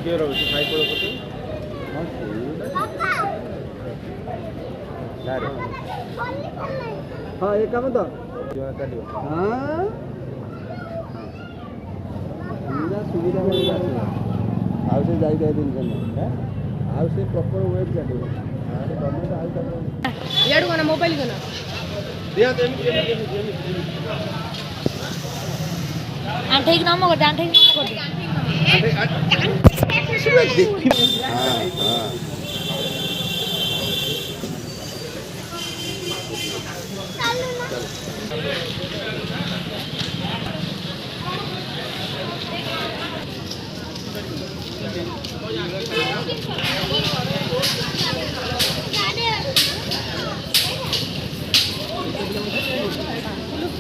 କିଏ ରହୁଛି ଭାଇ କୋଳ ପଟେ हाँ एक काम तो हाँ सुविधा आउ से जाई जाई दिन आउ से प्रॉपर वेट काटियो गवर्नमेंट आउ याडू कोना मोबाइल कोना दिया दे आंठे की नाम कर आंठे की नाम कर हां हां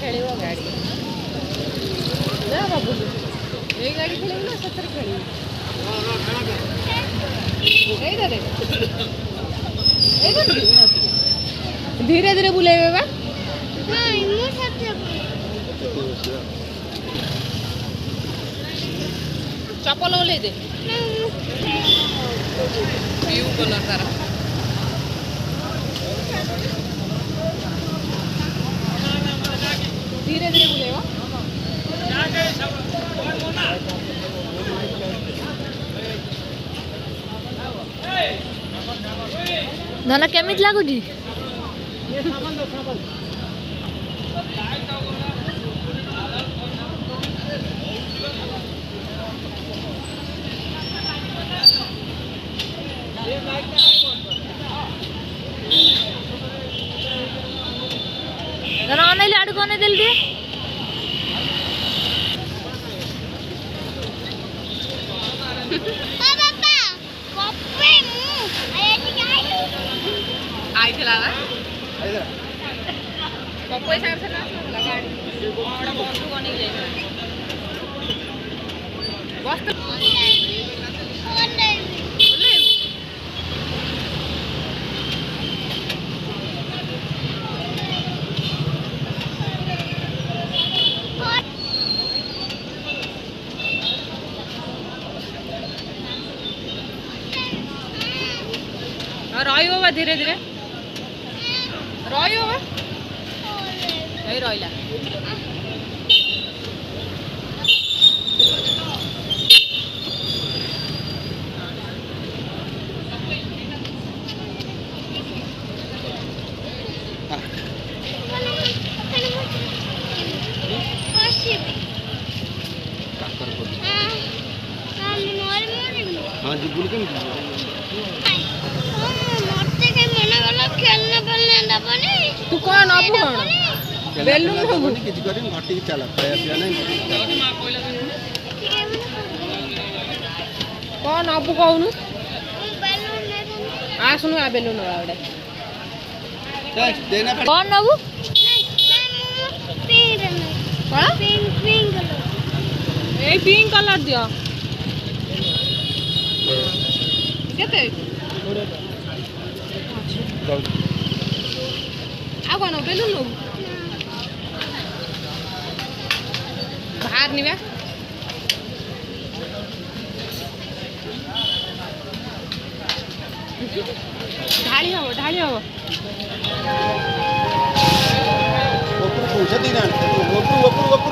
खेलियो गाड़ी ना बाबू ये गाड़ी खेलियो ना सत्तर खेलियो धीरे धीरे बुलेबे बा नहीं मु साथे चप्पल ले दे ब्लू कलर तारा धीरे धीरे बुलेगा दाना केमित लागुची दाना आनाइले आडू कोने दिल दे आई चलावा पप्पू साहब से ना गाड़ी बड़ा बॉस को नहीं जाए बस तो रही बाबा धीरे धीरे रही बाबा यही रहा हाँ जी बोल के तू कौन अबू कौन बेलून हबू किछ करी घटी चला खाया पिया नहीं कौन अबू कहनु आ सुनु आ बेलून वाला देना कौन अबू कौन पिंक कलर दियो केते आ कौन बेलून लो बाहर निबे ढाली हो गोपुर पहुंचा दी ना गोपुर पूरा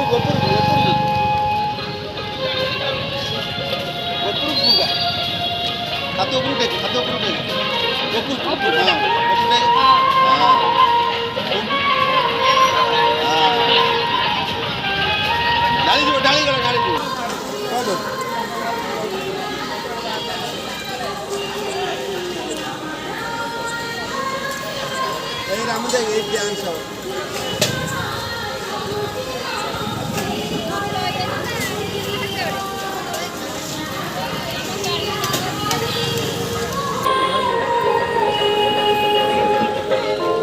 खाते ऊपर उठे गोपुर हां डाली गला रामदेव एक डांस